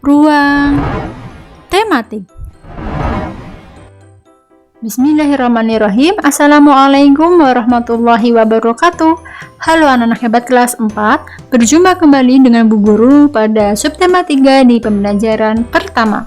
Ruang tematik. Bismillahirrahmanirrahim. Assalamualaikum warahmatullahi wabarakatuh. Halo anak-anak hebat kelas 4. Berjumpa kembali dengan Bu Guru pada subtema 3 di pembelajaran pertama.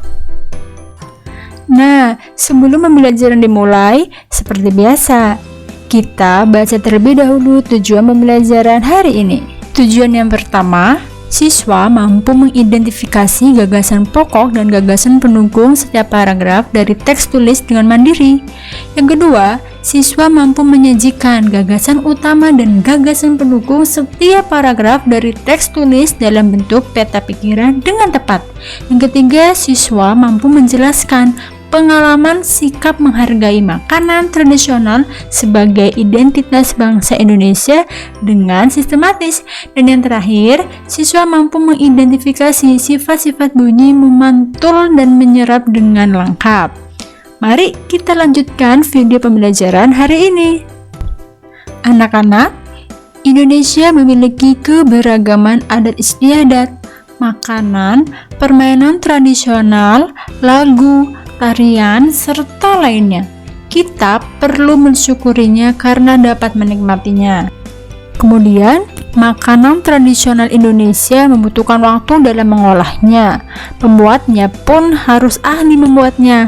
Nah, sebelum pembelajaran dimulai, seperti biasa, kita baca terlebih dahulu tujuan pembelajaran hari ini. Tujuan yang pertama, siswa mampu mengidentifikasi gagasan pokok dan gagasan pendukung setiap paragraf dari teks tulis dengan mandiri. Yang kedua, siswa mampu menyajikan gagasan utama dan gagasan pendukung setiap paragraf dari teks tulis dalam bentuk peta pikiran dengan tepat. Yang ketiga, siswa mampu menjelaskan pengalaman sikap menghargai makanan tradisional sebagai identitas bangsa Indonesia dengan sistematis. Dan yang terakhir, siswa mampu mengidentifikasi sifat-sifat bunyi memantul dan menyerap dengan lengkap. Mari kita lanjutkan video pembelajaran hari ini. Anak-anak, Indonesia memiliki keberagaman adat istiadat, makanan, permainan tradisional, lagu, tarian, serta lainnya. Kita perlu mensyukurinya karena dapat menikmatinya. Kemudian, makanan tradisional Indonesia membutuhkan waktu dalam mengolahnya. Pembuatnya pun harus ahli membuatnya.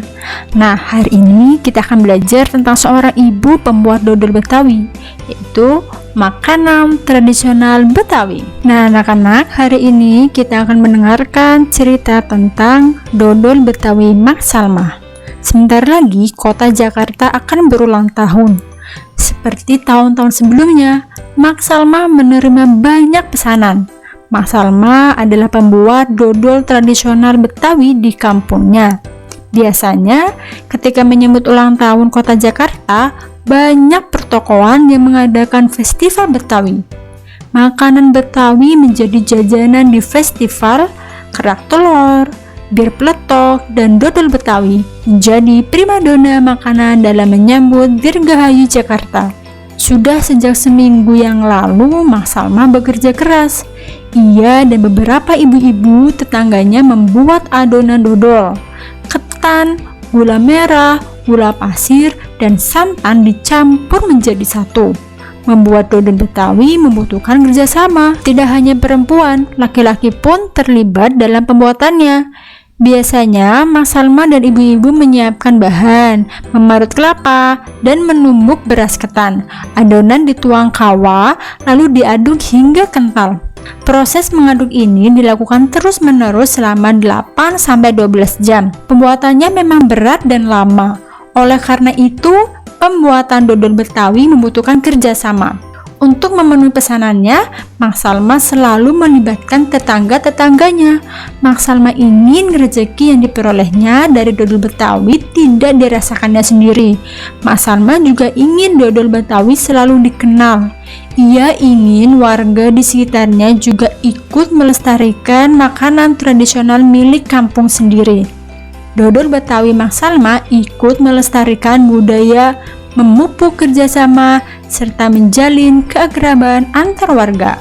Nah, hari ini kita akan belajar tentang seorang ibu pembuat dodol Betawi, yaitu makanan tradisional Betawi. Nah, anak-anak, hari ini kita akan mendengarkan cerita tentang dodol Betawi Mak Salma. Sebentar lagi, kota Jakarta akan berulang tahun. Seperti tahun-tahun sebelumnya, Mak Salma menerima banyak pesanan. Mak Salma adalah pembuat dodol tradisional Betawi di kampungnya. Biasanya, ketika menyambut ulang tahun kota Jakarta, banyak pertokoan yang mengadakan festival Betawi. Makanan Betawi menjadi jajanan di festival. Kerak telur, bir peletok, dan dodol Betawi menjadi primadona makanan dalam menyambut Dirgahayu Jakarta. Sudah sejak seminggu yang lalu, Mak Salma bekerja keras. Ia dan beberapa ibu-ibu tetangganya membuat adonan dodol. Ketan, gula merah, gula pasir, dan santan dicampur menjadi satu. Membuat dodol Betawi membutuhkan kerjasama. Tidak hanya perempuan, laki-laki pun terlibat dalam pembuatannya. Biasanya, Mak Salma dan ibu-ibu menyiapkan bahan, memarut kelapa, dan menumbuk beras ketan. Adonan dituang kawa, lalu diaduk hingga kental. Proses mengaduk ini dilakukan terus-menerus selama 8-12 jam. Pembuatannya memang berat dan lama. Oleh karena itu, pembuatan dodol Betawi membutuhkan kerjasama. Untuk memenuhi pesanannya, Mak Salma selalu melibatkan tetangga-tetangganya. Mak Salma ingin rezeki yang diperolehnya dari dodol Betawi tidak dirasakannya sendiri. Mak Salma juga ingin dodol Betawi selalu dikenal. Ia ingin warga di sekitarnya juga ikut melestarikan makanan tradisional milik kampung sendiri. Dodol Betawi Mak Salma ikut melestarikan budaya, memupuk kerjasama, serta menjalin keakraban antar warga.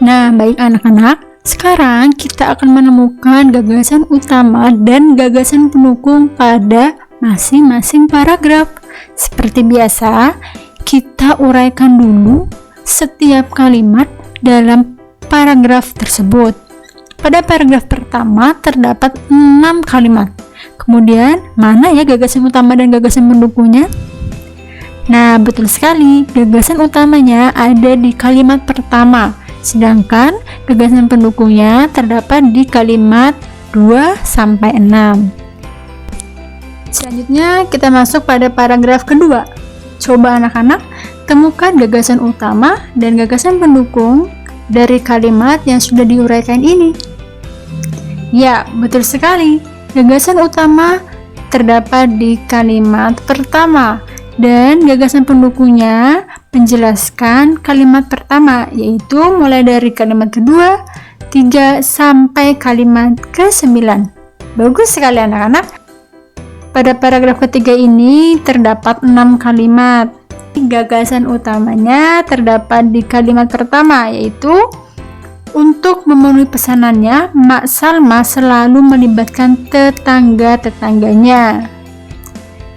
Nah, baik anak-anak, sekarang kita akan menemukan gagasan utama dan gagasan pendukung pada masing-masing paragraf. Seperti biasa, kita uraikan dulu setiap kalimat dalam paragraf tersebut. Pada paragraf pertama terdapat 6 kalimat. Kemudian, mana ya gagasan utama dan gagasan pendukungnya? Nah, betul sekali, gagasan utamanya ada di kalimat pertama, sedangkan gagasan pendukungnya terdapat di kalimat 2-6. Selanjutnya, kita masuk pada paragraf kedua. Coba anak-anak, temukan gagasan utama dan gagasan pendukung dari kalimat yang sudah diuraikan ini. Ya, betul sekali. Gagasan utama terdapat di kalimat pertama dan gagasan pendukungnya menjelaskan kalimat pertama, yaitu mulai dari kalimat kedua, 3 sampai kalimat ke-9. Bagus sekali anak-anak. Pada paragraf ketiga ini terdapat 6 kalimat. Gagasan utamanya terdapat di kalimat pertama, yaitu Untuk memenuhi pesanannya, Mak Salma selalu melibatkan tetangga-tetangganya.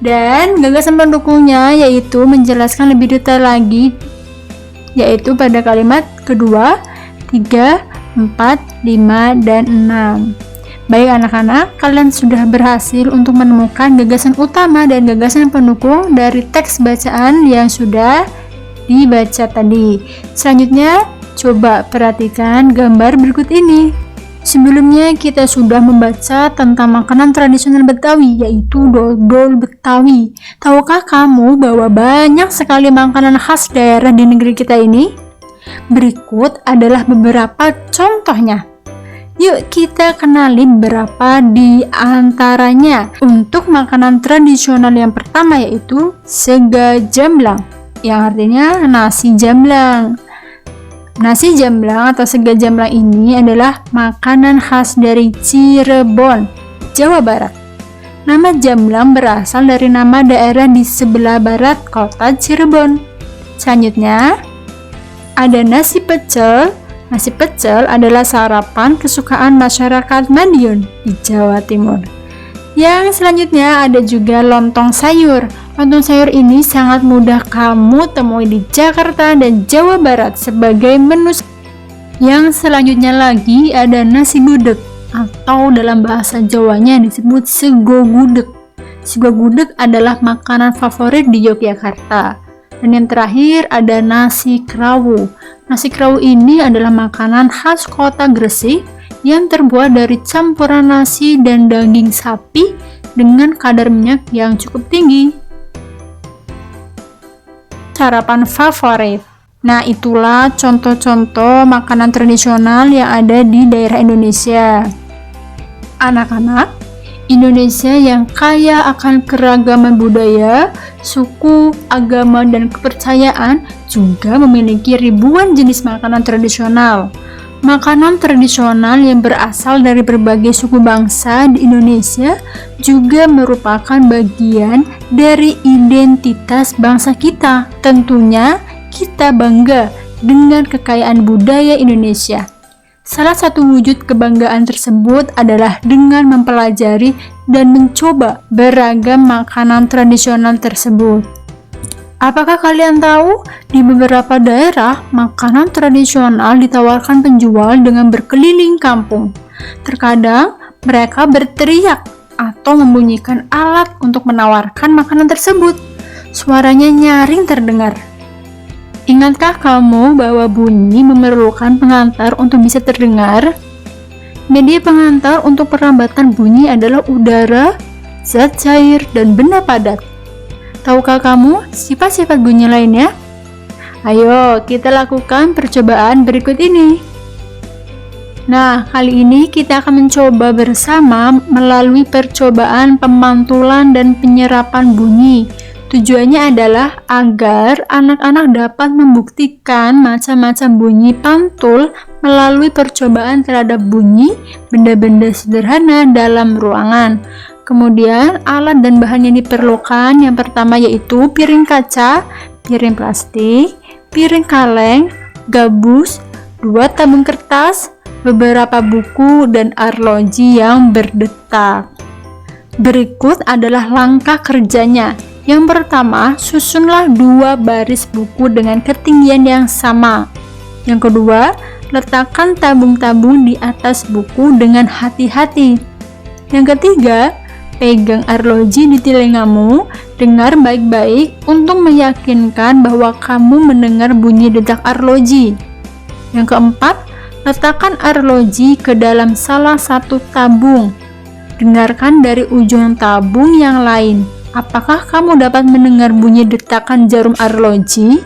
Dan gagasan pendukungnya yaitu menjelaskan lebih detail lagi, yaitu pada kalimat kedua, 3, 4, 5, dan 6. Baik anak-anak, kalian sudah berhasil untuk menemukan gagasan utama dan gagasan pendukung dari teks bacaan yang sudah dibaca tadi. Selanjutnya, coba perhatikan gambar berikut ini. Sebelumnya kita sudah membaca tentang makanan tradisional Betawi, yaitu dodol Betawi. Tahukah kamu bahwa banyak sekali makanan khas daerah di negeri kita ini? Berikut adalah beberapa contohnya. Yuk kita kenali beberapa di antaranya. Untuk makanan tradisional yang pertama yaitu sega jamblang, yang artinya nasi jamblang. Nasi jamblang atau sega jamblang ini adalah makanan khas dari Cirebon, Jawa Barat. Nama jamblang berasal dari nama daerah di sebelah barat kota Cirebon. Selanjutnya, ada nasi pecel. Nasi pecel adalah sarapan kesukaan masyarakat Madiun di Jawa Timur. Yang selanjutnya ada juga lontong sayur. Lontong sayur ini sangat mudah kamu temui di Jakarta dan Jawa Barat sebagai menu. Yang selanjutnya lagi ada nasi gudeg, atau dalam bahasa Jawanya disebut sego gudeg. Sego gudeg adalah makanan favorit di Yogyakarta. Dan yang terakhir ada nasi krawu. Nasi krawu ini adalah makanan khas kota Gresik yang terbuat dari campuran nasi dan daging sapi dengan kadar minyak yang cukup tinggi. Sarapan favorit. Nah, itulah contoh-contoh makanan tradisional yang ada di daerah Indonesia. Anak-anak, Indonesia yang kaya akan keragaman budaya, suku, agama, dan kepercayaan juga memiliki ribuan jenis makanan tradisional. Makanan tradisional yang berasal dari berbagai suku bangsa di Indonesia juga merupakan bagian dari identitas bangsa kita. Tentunya kita bangga dengan kekayaan budaya Indonesia. Salah satu wujud kebanggaan tersebut adalah dengan mempelajari dan mencoba beragam makanan tradisional tersebut. Apakah kalian tahu, di beberapa daerah, makanan tradisional ditawarkan penjual dengan berkeliling kampung. Terkadang, mereka berteriak atau membunyikan alat untuk menawarkan makanan tersebut. Suaranya nyaring terdengar. Ingatkah kamu bahwa bunyi memerlukan pengantar untuk bisa terdengar? Media pengantar untuk perlambatan bunyi adalah udara, zat cair, dan benda padat. Tahukah kamu sifat-sifat bunyi lainnya? Ayo kita lakukan percobaan berikut ini. Nah, kali ini kita akan mencoba bersama melalui percobaan pemantulan dan penyerapan bunyi. Tujuannya adalah agar anak-anak dapat membuktikan macam-macam bunyi pantul melalui percobaan terhadap bunyi benda-benda sederhana dalam ruangan. Kemudian alat dan bahan yang diperlukan yang pertama yaitu piring kaca, piring plastik, piring kaleng, gabus, 2 tabung kertas, beberapa buku, dan arloji yang berdetak. Berikut adalah langkah kerjanya. Yang pertama, susunlah 2 baris buku dengan ketinggian yang sama. Yang kedua, letakkan tabung-tabung di atas buku dengan hati-hati. Yang ketiga, pegang arloji di telingamu, dengar baik-baik untuk meyakinkan bahwa kamu mendengar bunyi detak arloji. Yang keempat, letakkan arloji ke dalam salah satu tabung. Dengarkan dari ujung tabung yang lain. Apakah kamu dapat mendengar bunyi detakan jarum arloji?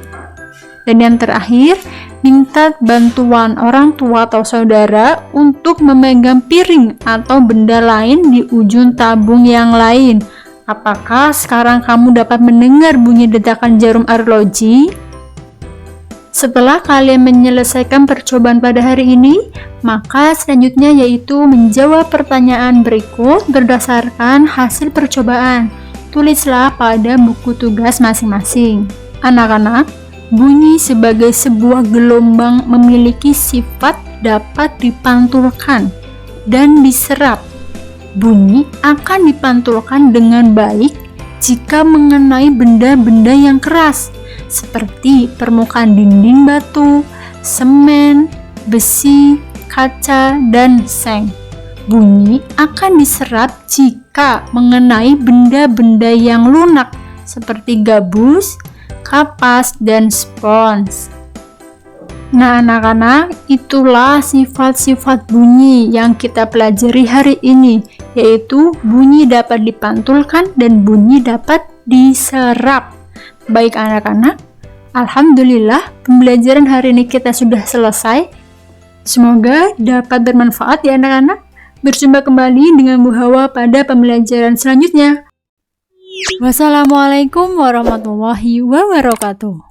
Dan yang terakhir, minta bantuan orang tua atau saudara untuk memegang piring atau benda lain di ujung tabung yang lain. Apakah sekarang kamu dapat mendengar bunyi detakan jarum arloji? Setelah kalian menyelesaikan percobaan pada hari ini, maka selanjutnya yaitu menjawab pertanyaan berikut berdasarkan hasil percobaan. Tulislah pada buku tugas masing-masing. Anak-anak, bunyi sebagai sebuah gelombang memiliki sifat dapat dipantulkan dan diserap. Bunyi akan dipantulkan dengan baik jika mengenai benda-benda yang keras, seperti permukaan dinding batu, semen, besi, kaca, dan seng. Bunyi akan diserap jika mengenai benda-benda yang lunak seperti gabus, kapas, dan spons. Nah, anak-anak, itulah sifat-sifat bunyi yang kita pelajari hari ini, yaitu bunyi dapat dipantulkan dan bunyi dapat diserap. Baik anak-anak, alhamdulillah pembelajaran hari ini kita sudah selesai. Semoga dapat bermanfaat ya anak-anak. Berjumpa kembali dengan Bu Hawa pada pembelajaran selanjutnya. Wassalamualaikum warahmatullahi wabarakatuh.